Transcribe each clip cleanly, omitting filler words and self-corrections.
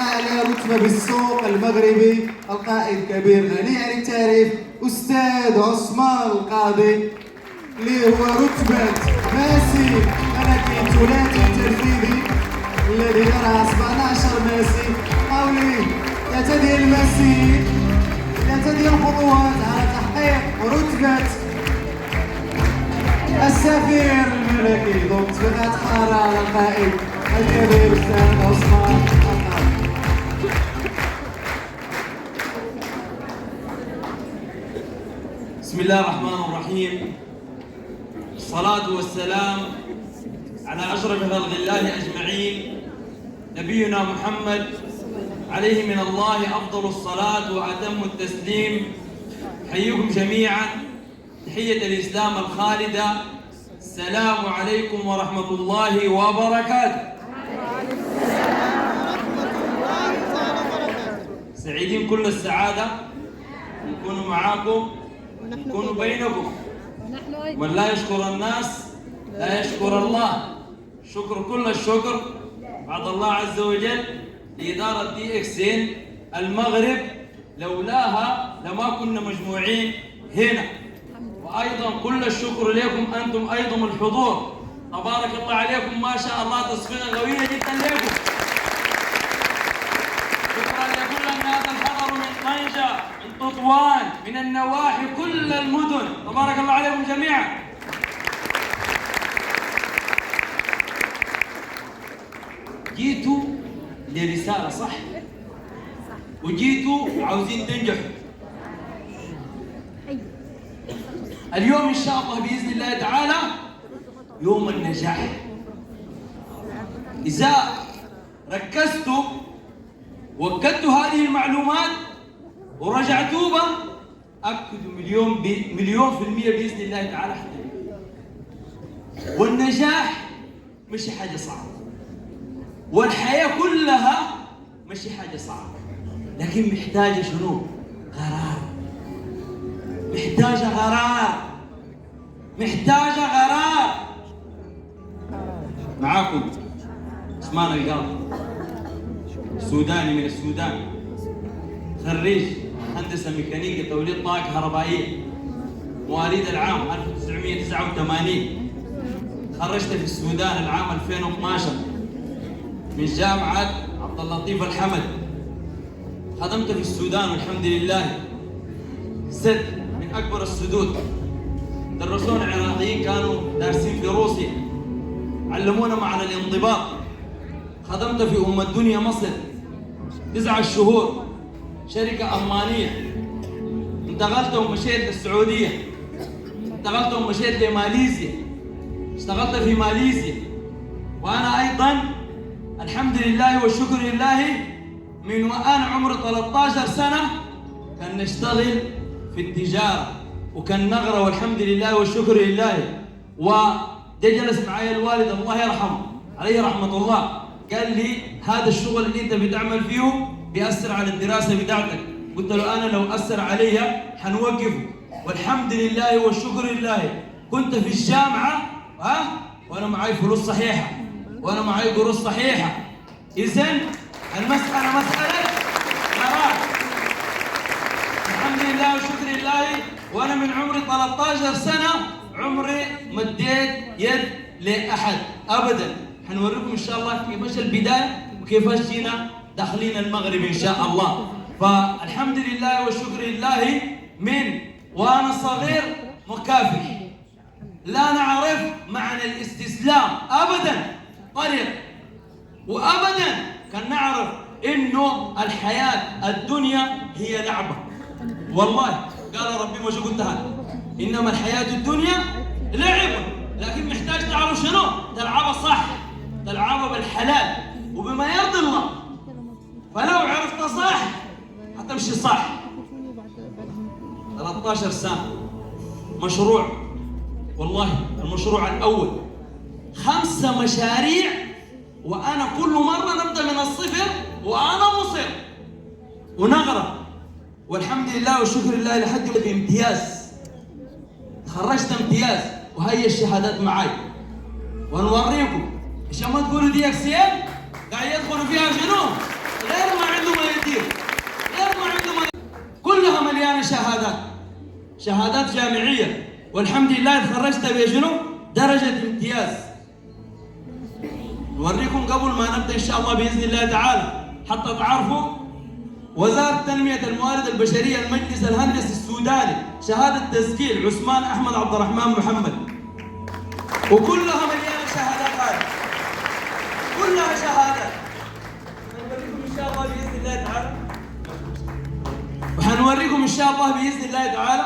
أعلى رتبة بالسوق المغربي القائد الكبير غني عن التعريف أستاذ عثمان القاضي اللي هو رتبة ماسي ملكي ثلاثي تنفيذي الذي درع 17 ماسي حوالي 3 ديال الماسيين 3 ديال الخطوات على تحقيق رتبة السفير الملكي. دونك تفضل على القائد الكبير أستاذ عثمان القاضي. بسم الله الرحمن الرحيم. الصلاة والسلام على أشرف خلق الله أجمعين نبينا محمد عليه من الله أفضل الصلاة وأتم التسليم. حييكم جميعا تحية الإسلام الخالدة. السلام عليكم ورحمة الله وبركاته. سعيدين كل السعادة نكون معاكم نكون بينكم. من لا يشكر الناس لا يشكر الله. شكر كل الشكر بعد الله عز وجل لإدارة دي إكسين المغرب، لولاها لما كنا مجموعين هنا. وأيضا كل الشكر لكم أنتم أيضا الحضور، تبارك الله عليكم ما شاء الله تصفيقة قوية جدا لكم. شكرا لكل الناس الحضروا من طنجة من تطوان من النواحي كل المدن، تبارك الله عليكم جميعا. جيتوا لرسالة صح وجيتوا عاوزين تنجحوا. اليوم إن شاء الله بإذن الله تعالى يوم النجاح. إذا ركزتوا وأكدتوا هذه المعلومات ورجعتوا بها أكدوا مليون في المية بإذن الله تعالى حتى. والنجاح مش حاجة صعبة، والحياة كلها مش حاجة صعبة، لكن محتاجة شنو؟ قرار. محتاجة قرار، محتاجة قرار. معاكم عثمان القاضي، سوداني من السودان، خريج هندسة ميكانيكية توليد طاقة كهربائية، مواليد العام 1989. خرجت في السودان العام 2012 من جامعة عبد اللطيف الحمد. خدمت في السودان والحمد لله. سد من أكبر السدود. درسونا العراقيين كانوا دارسين في روسيا، علمونا معنى الانضباط. خدمت في الدنيا مصر 9 شهور، شركة ألمانية. انتقلت ومشيت للسعودية، انتقلت ومشيت لماليزيا، اشتغلت في ماليزيا. وأنا أيضا الحمد لله والشكر لله من وأنا عمري 13 سنة كان نشتغل في التجارة وكان نغرى، والحمد لله والشكر لله. وجلس معي الوالد الله يرحمه عليه رحمة الله، قال لي هذا الشغل اللي انت بتعمل فيه بيأثر على الدراسة بتاعتك. قلت له أنا لو أثر علي حنوقفه. والحمد لله والشكر لله كنت في الجامعة وأنا معي فلوس صحيحة وأنا معي قروش صحيحة. إذن المسألة مسألة قرار. الحمد لله والشكر لله. وأنا من عمري 13 سنة عمري مديت يد لأحد أبدا. حنوريكم إن شاء الله كيفاش البداية وكيفاش جينا داخلين المغرب إن شاء الله. فالحمد لله والشكر لله من وأنا صغير مكافح، لا نعرف معنى الاستسلام أبدا طريق، وأبدا كان نعرف إنه الحياة الدنيا هي لعبة. والله قال ربي مش قلتها، إنما الحياة الدنيا لعبة، لكن محتاج تعرف شنو؟ تلعبها صح، تلعبها بالحلال وبما يرضي الله. فلو عرفت صح هتمشي صح. 13 سنة مشروع، والله المشروع الأول 5 مشاريع، وأنا كل مرة نبدأ من الصفر وأنا مصر ونغرق. والحمد لله والشكر لله لحد بامتياز، خرجت امتياز وهي الشهادات معي ونوريكم عشان ما تقولوا دي اكسين قاعد يدخلوا فيها شنو غير شهادات جامعية، والحمد لله تخرجت بشنو؟ درجة امتياز. نوريكم قبل ما نبدأ إن شاء الله بإذن الله تعالى حتى تعرفوا، وزارة تنمية الموارد البشرية المجلس الهندسي السوداني شهادة تسجيل عثمان أحمد عبد الرحمن محمد، وكلها مليانة شهادات هذه، كلها شهادات. نوريكم إن شاء الله بإذن الله تعالى، وحنوريكم إن شاء الله بإذن الله تعالى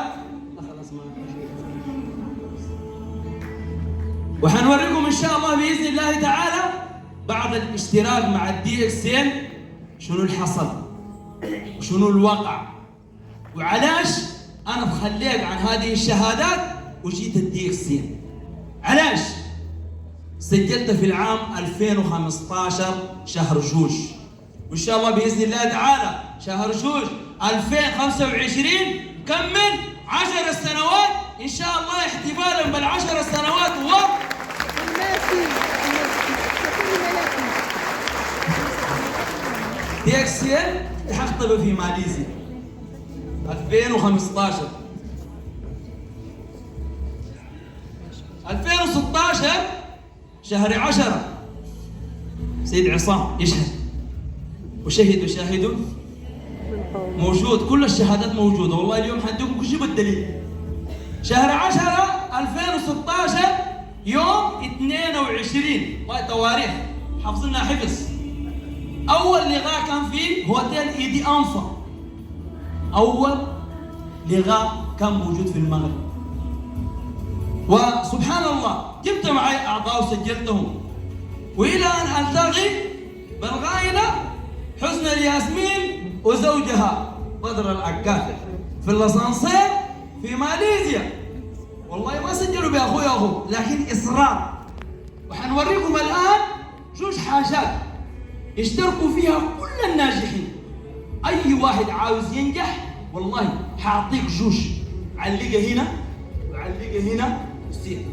وحنوريكم إن شاء الله بإذن الله تعالى بعد الاشتراك مع الدي اكسين شنو اللي حصل وشنو الواقع وعلاش أنا بخليك عن هذه الشهادات وجيت الدي اكسين. علاش؟ سجلت في العام 2015 شهر جوج، وإن شاء الله بإذن الله تعالى شهر جوج 2025 كمل 10 سنوات إن شاء الله، احتفالا بال10 سنوات دي اكسين تحقق في ماليزيا 2015. 2016 شهر 10 سيد عصام يشهد، وشهد وشاهدوا موجود، كل الشهادات موجودة، والله اليوم حنديكم كل شيء بالدليل. شهر 10 2016 يوم 22 تواريخ حافظنا حفظ. أول لقاء كان في هوتيل إيدي أنفا، أول لقاء كان موجود في المغرب، وسبحان الله جبت معي أعضاء وسجلتهم، وإلى أن ألتقي بالغايلة حسن الياسمين وزوجها بدر العكافي في الأسانسير في ماليزيا. والله ما سجلوا بأخوي أخو، لكن إصرار. وحنوريكم الآن جوج حاجات اشتركوا فيها كل الناجحين. أي واحد عاوز ينجح والله حاعطيك جوج، علقها هنا وعلقها هنا وسير.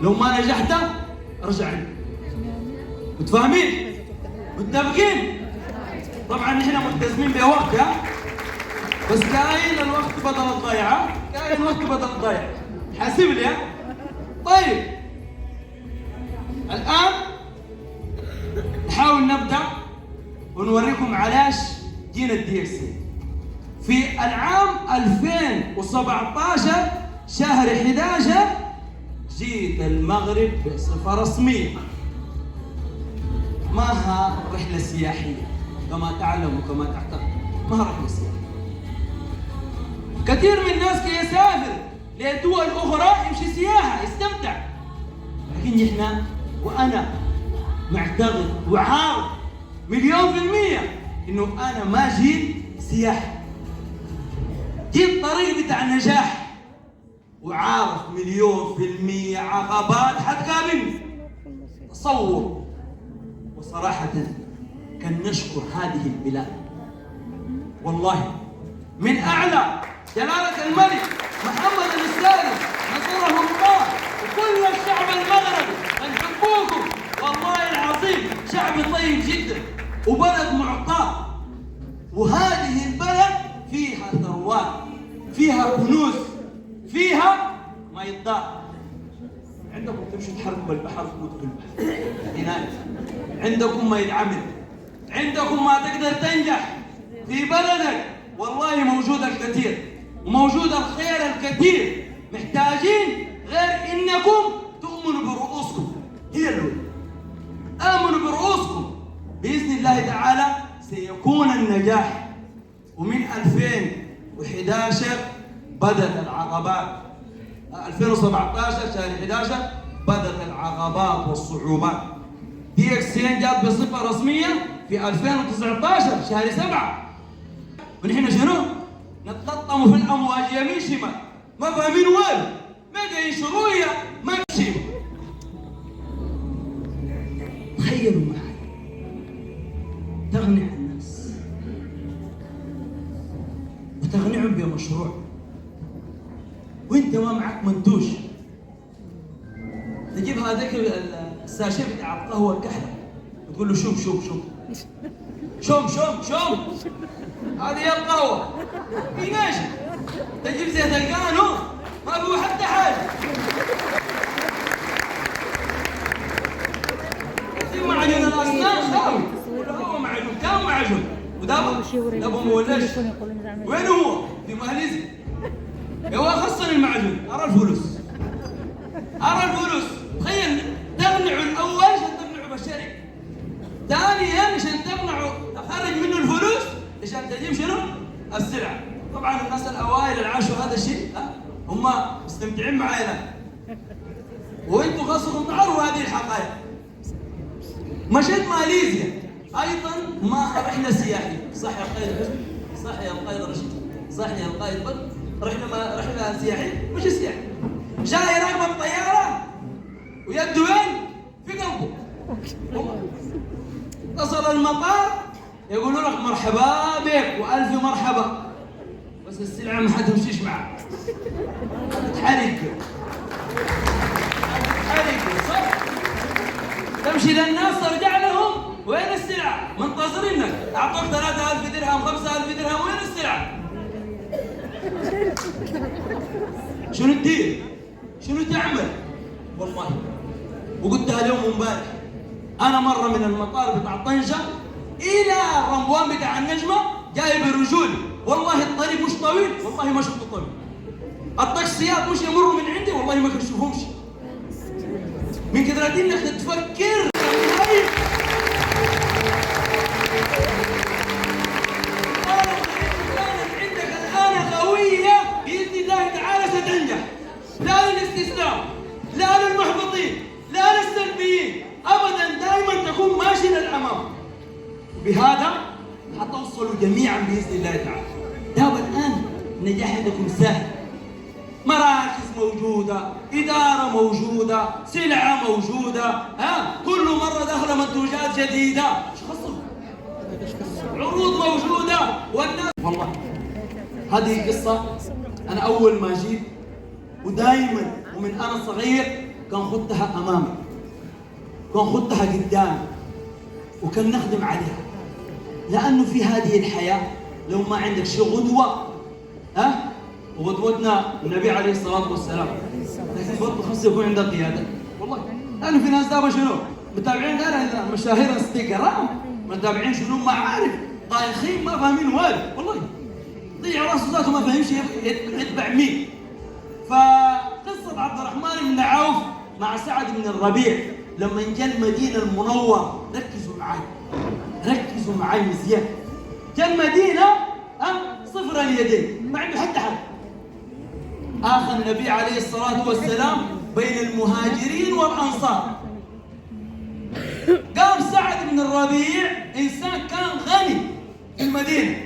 لو ما نجحت ارجع لي. متفاهمين؟ متفقين؟ طبعا نحن ملتزمين بوقت، بس كاين الوقت بدل الضيعة، كاين الوقت بدل الضيعة، حاسب لي. طيب الآن نحاول نبدأ ونوريكم علاش جينا الدي اكسين. في العام 2017 شهر 11 جيت المغرب بصفة رسمية، ما ها رحلة سياحية كما تعلم وكما تعتقد، ما ها رحلة سياحية. كثير من الناس كي يسافر لدول أخرى يمشي سياحة يستمتع، لكن إحنا وأنا معتقد وعارف 100% إنه أنا ما جيت سياحة، جيت طريق بتاع النجاح، وعارف 100% عقبات حتقابلني. تصور وصراحة كان نشكر هذه البلاد، والله من أعلى جلالة الملك محمد الثاني نصره الله وكل الشعب المغربي نحبوكم، والله العظيم شعب طيب جدا وبلد معطاء، وهذه البلد فيها ثروات، فيها كنوز، فيها ما يضاء. عندكم تمشوا تحركوا بالبحر تموتوا بالبحر هناك، عندكم ما يتعمل، عندكم ما تقدر تنجح في بلدك، والله موجود الكثير وموجود الخير الكثير. محتاجين غير انكم تؤمنوا برؤوسكم، هي الأولى. آمنوا برؤوسكم، بإذن الله تعالى سيكون النجاح. ومن 2011 بدأت العقبات، 2017 شهر 11 بدأت العقبات والصعوبات. دي اكسين جات بصفة رسمية في 2019 شهر 7، ونحن شنو؟ نتلطم في الأمواج يمين شمال، ما فاهمين وين، ما جايين شروية ما نمشي. تخيلوا معي تقنع الناس وتقنعهم بمشروع وانت ما معك منتوج، تجيب هذاك الساشي بتاع القهوه الكحله وتقول له شوف شوف شوف شوف شوف شوف هذه هي القهوه، في ناشف تجيب زيت القانون ما في حتى حاجه. تجيب معجون الاسنان خاوي، هو معجون كم معجون ودابا مولش. وين هو؟ في ماليزيا. هو خصني المعجون، ارى الفلوس. تخيل تقنعوا الاول عشان تقنعوا بالشركه، ثانيا عشان تقنعوا تخرج منه الفلوس عشان تجيب شنو؟ السلعه. طبعا الناس الاوائل اللي عاشوا هذا الشيء هم مستمتعين معايا، وانتم خاصكم تعرفوا هذه الحقائق. مشيت ماليزيا ايضا ما رحله سياحيه، صح يا القائد حسني؟ صح يا القائد رشيد؟ صح يا القائد بدر؟ رحله سياحيه مش سياحه. جاي راكب الطياره ويده وين؟ في قلبه. وصل المطار يقولوا لك مرحبا بك والف مرحبا، بس السلعه ما حتمشيش معك، حتتحرق صح؟ تمشي للناس ترجع لهم وين السلعه؟ منتظرينك، اعطوك 3000 درهم 5000 درهم، وين السلعه؟ شنو تدير؟ شنو تعمل؟ والله وقلتها لهم امبارح، انا مره من المطار بتاع طنجه الى رمضان بتاع النجمه جاي برجولي، والله الطريق مش طويل، والله ما شفته طويل. التاكسيات مش يمروا من عندي، والله ما كنشوفهمش. من كثرة انك تفكر عندك الآن قوية بإذن الله تعالى ستنجح، لا للاستسلام، لا للمحبطين، لا للسلبيين، أبدا دائما تكون ماشي للأمام. بهذا حتوصلوا جميعا بإذن الله تعالى. دابا الآن النجاح عندكم سهل، مراكز موجودة، إدارة موجودة، سلعة موجودة، كل مرة داخلة منتوجات جديدة، ايش خصهم؟ عروض موجودة والناس. والله هذه قصة أنا أول ما جيت ودائما ومن أنا صغير كان خدتها أمامي، كان خدتها قدامي، وكان نخدم عليها، لأنه في هذه الحياة لو ما عندك شي غدوة وغدوتنا النبي عليه الصلاة والسلام، لكن برضه خاص يكون عندك قيادة. والله لأنه في ناس دابا شنو؟ متابعين غير مشاهير انستغرام، متابعين شنو؟ ما عارف، طايخين ما فاهمين والو، والله ضيع راسه ذاته ما فاهمش يتبع مين. فقصة عبد الرحمن بن عوف مع سعد بن الربيع لما جاء المدينة المنورة، ركزوا معي مزيان. جاء المدينة صفر اليدين، ما عنده حتى حد. آخى النبي عليه الصلاة والسلام بين المهاجرين والأنصار. قام سعد بن الربيع إنسان كان غني في المدينة،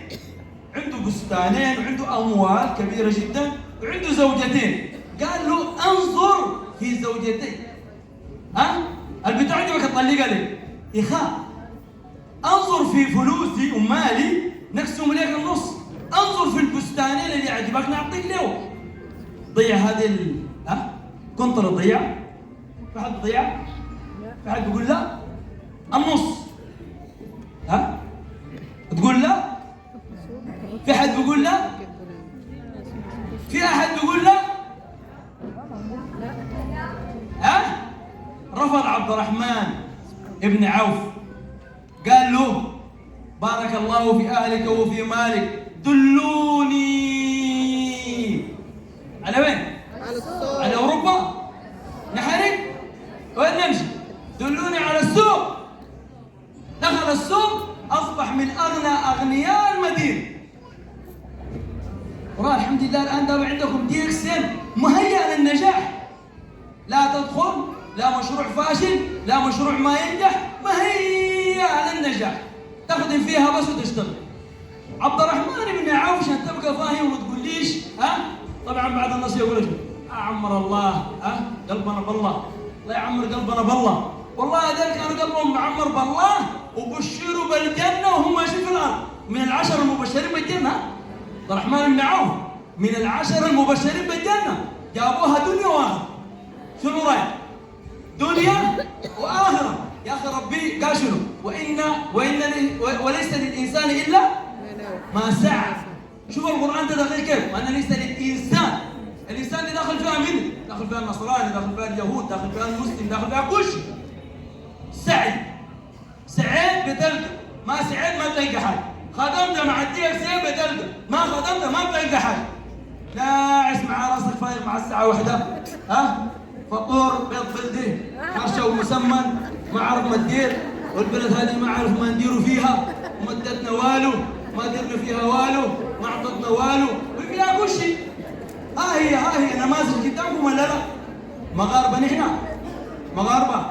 عنده بستانين وعنده أموال كبيرة جدا وعنده زوجتين. قال له انظر في زوجتين، البتاع دي بك تطلقها لي يخاف، انظر في فلوسي ومالي نقسم لك النص، انظر في البستانين اللي عجبك نعطيك له. ضيع هذه كنطر ضيع، في حد ضيع؟ في حد بيقول لا؟ النص تقول لا؟ في حد بيقول لا؟ في احد بيقول لا؟ رفض عبد الرحمن ابن عوف، قال له بارك الله في اهلك وفي مالك، دلوني على وين؟ على اوروبا؟ نحرق؟ وين نمشي؟ دلوني على السوق. دخل السوق اصبح من اغنى اغنياء المدينه. والله الحمد لله الان دابا عندكم دي اكس ام مهيئ للنجاح. لا تدخل لا مشروع فاشل، لا مشروع ما ينجح، مهيئ للنجاح، تخدم فيها بس وتشتغل. عبد الرحمن بن عوف عشان تبقى فاهم وما تقوليش طبعا بعد الناس يقول لك عمر الله قلبنا بالله، الله يعمر قلبنا بالله. والله هذول كانوا قلبهم معمر بالله وبشروا بالجنه وهم ماشيين في الارض. من العشر المبشرين بالجنه عبد الرحمن بن عوف من العشر المبشرين بالجنه، جابوها دنيا واخره. شنو رايك؟ دنيا واخره. يا اخي ربي قال شنو؟ وليس للانسان الا ما سعى. شوف القرآن ده داخل كيف؟ وأنا ليس للإنسان. الإنسان اللي داخل فيها مين؟ داخل فيها النصراني، داخل فيها اليهود، داخل فيها المسلم، داخل فيها كل شيء. سعي. سعيت بتلقى، ما سعيت ما بتلقى حاجة. خدمت مع الديك سين بتلقى، ما خدمت ما بتلقى حاجة. ناعس مع راسك فايق مع الساعة 1. ها؟ فطور بيض بلدي، حرشة ومسمن، ما عرف ما تدير، والبلد هذه ما عرف ما نديروا فيها، وما ادتنا والو، ما درنا فيها والو، ما اعطتنا والو، وفيها كل شيء. ها هي نماذج قدامكم ولا لا؟ مغاربة نحن، مغاربة.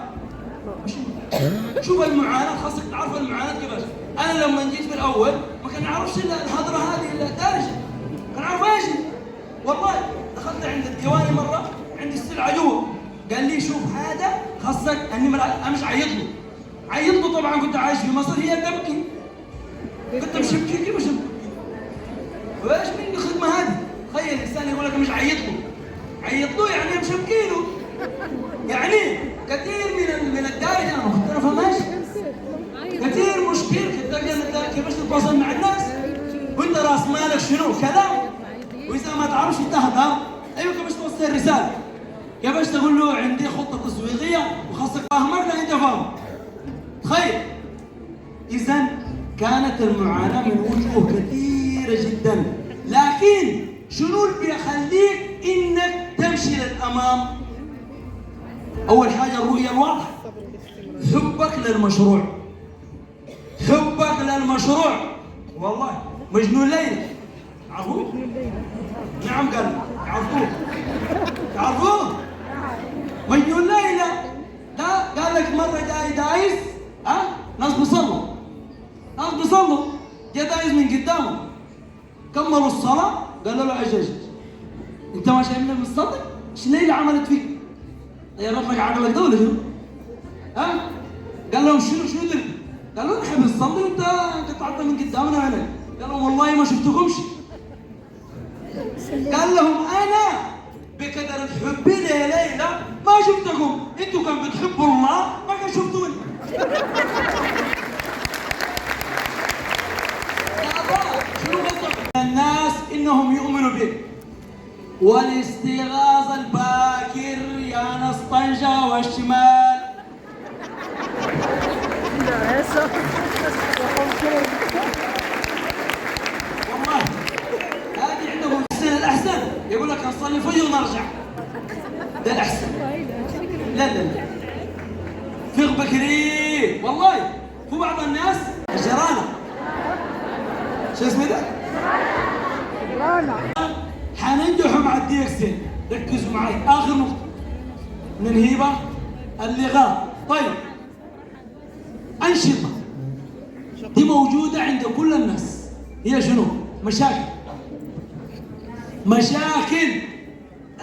شوف المعاناة، خاصك تعرف المعاناة كيفاش. أنا لما جيت في الأول ما كان نعرفش الهضرة هذه الدارجة، ما كان نعرف ايش. والله دخلت عند الديواني مرة، عندي السلعة جوا، قال لي شوف هذا خاصك أنا مش عيط له. عيط له طبعا، كنت عايش في مصر هي تبكي. كنت مشبكي كيف مشبكي؟ وايش من الخدمة هذه؟ تخيل الإنسان يقول لك مش عيط له. عيط له يعني مشبكي له. يعني كثير من الدارجة أنا ما كنت أفهمهاش. كثير مشكلة كنت كيفاش تتواصل مع الناس وأنت راس مالك شنو؟ كلام. وإذا ما تعرفش تهدر، أيوة كيفاش توصل الرسالة؟ كيفاش تقول له عندي خطة تسويقية وخاصك فاهمك لا أنت فاهم. تخيل. إذا كانت المعاناة من وجوه كثيرة جدا، لكن شنو اللي بيخليك إنك تمشي للأمام؟ أول حاجة الرؤية الواضحة، حبك للمشروع. حبك للمشروع. والله مجنون ليلى تعرفوه؟ نعم قال تعرفوه؟ تعرفوه؟ مجنون ليلى ده قال لك مرة جاي دايس، ناس بيصلوا، جاء دايس من قدامه، كملوا الصلاة قال له ايش انت ما شايفنا بنصلي؟ ايش ليلى عملت فيك؟ يا ربك عقلك ده ولا شنو؟ قال لهم شنو درت؟ قالوا نحن بنصلي وانت قطعت من قدامنا هنا. قال لهم والله ما شفتكمش. قال لهم انا بقدر حبي لليلى ما شفتكم، انتوا كان بتحبوا الله ما كان شفتوني. شنو قصدك؟ الناس انهم يؤمنوا بك. والاستيغاظ الباكر يا نص طنجة والشمال. والله هذه عندهم الأحسن، يقول لك نصلي فجر ونرجع، ده الأحسن. لا فقه بكري والله. في بعض الناس جرانة، شو اسمه ده؟ حننجحوا مع الديكسين. ركزوا معي، آخر نقطة ننهيبة اللغاء. طيب أنشطة دي موجودة عند كل الناس، هي شنو؟ مشاكل.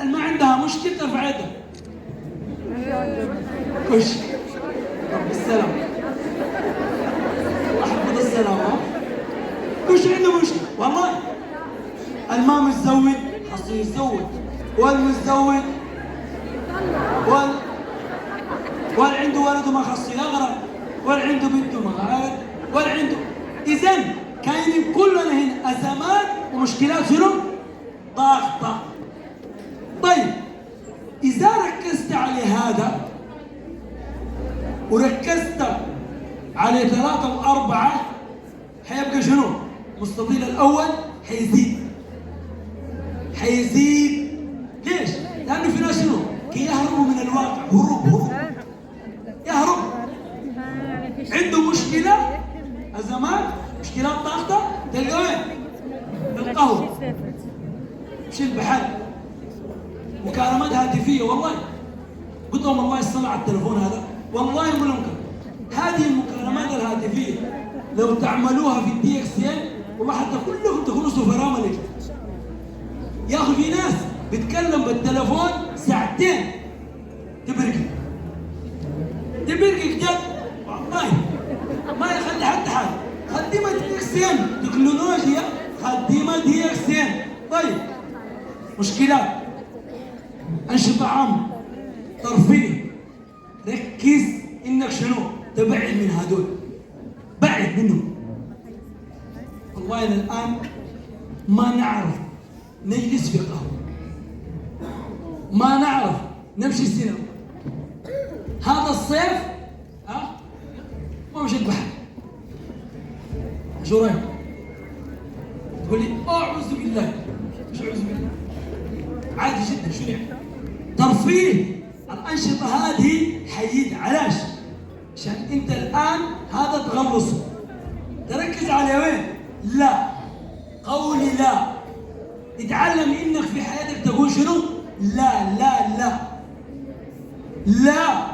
اللي ما عندها مشكلة ترفع يدها. كش رب السلام، أحفظ السلام. كش عنده مشكلة والله. الما متزوج خاصه يتزوج، والمتزوج عنده ولد وما خاصه يغرق، عنده بنت وما غرقت، عنده. إذا كاينين كلنا هنا أزمات ومشكلات شنو؟ ضاغطة. طيب إذا ركزت على هذا وركزت على 3 و4 حيبقى شنو؟ مستطيل الأول حيزيد. ليش؟ لأنه في ناس شنو؟ كي يهربوا من الواقع، يهرب. عنده مشكلة، أزمات، مشكلات ضغطة، تلقى وين؟ القهوة، مش البحر، مكالمات هاتفية. والله قلت لهم والله الصلاة على التلفون هذا، والله يقول لهم هذه المكالمات الهاتفية لو تعملوها في الدي اكس ان والله حتى كلكم تكونوا سفراء ملك. يا اخي في ناس بتكلم بالتلفون ساعتين تبرقك جد والله، ما يخلي حتى حاجه. خدمة دي اكس ان تكنولوجيا، خدمة دي اكس ان. طيب مشكلات، أنشطة عامة، ترفيه. ركز إنك شنو؟ تبعد من هذول، بعد منهم. والله أنا الآن ما نعرف نجلس في قهوة، ما نعرف نمشي السينما. هذا الصيف ما مشيت بحر. شو رايك؟ تقول لي اعوذ بالله. شو اعوذ بالله؟ عادي جدا. شو يعني؟ ترفيه. الانشطه هذه حييت. علاش؟ عشان انت الان هذا تغلصه. تركز على وين؟ لا. قولي لا. اتعلم انك في حياتك تقول شنو؟ لا لا لا لا.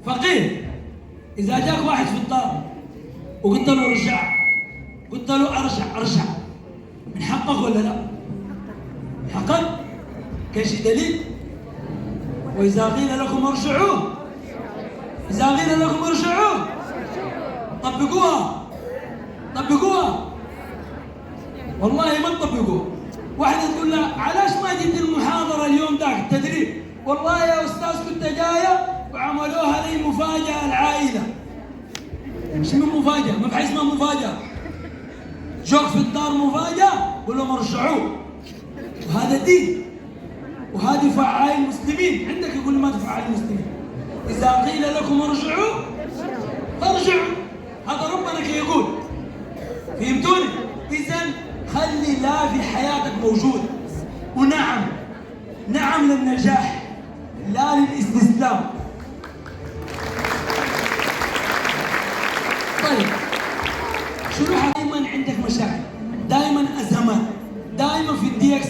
فقيه اذا جاك واحد في الدار وقلت له ارجع، قلت له ارجع، من حقك ولا لا؟ من حقك؟ كاين شي دليل؟ واذا قيل لكم ارجعوا، اذا قيل لكم ارجعوا طبقوها. طبقوها. والله ما تطبقوها. واحدة تقول لها علاش ما جيت المحاضرة اليوم ذاك التدريب؟ والله يا أستاذ كنت جاية وعملوها لي مفاجأة العائلة. شنو مفاجأة؟ ما في حاجة اسمها مفاجأة. جوك في الدار مفاجأة، قول لهم ارجعوا. وهذا دين، وهذه فعال المسلمين. عندك يقول ما تفعل المسلمين. إذا قيل لكم ارجعوا فارجعوا. هذا ربنا كي يقول. فهمتوني؟ إذا خلي لا في حياتك موجود. ونعم، نعم للنجاح لا للاستسلام. طيب شنو دائما عندك مشاكل، دائما ازمات، دائما في الدي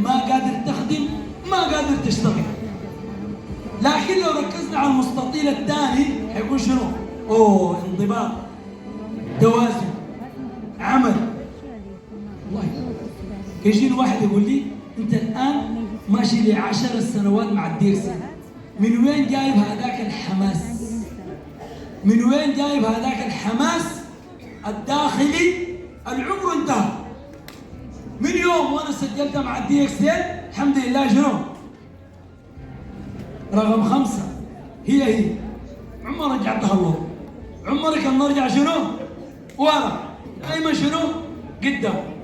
ما قادر تخدم، ما قادر تشتغل. لكن لو ركزنا على المستطيل الثاني حيكون شنو؟ اوه انضباط، توازن، عمل. والله يجيني واحد يقول لي انت الان ماشي لي 10 سنوات مع الديرسي، من وين جايب هذاك الحماس؟ من وين جايب هذاك الحماس الداخلي؟ العمر انتهى. من يوم وانا سجلت مع الدي اكس الحمد لله شنو؟ رقم 5 هي عمر رجعتها الله. عمرك ان نرجع شنو؟ ورا، دائما شنو؟ قدام.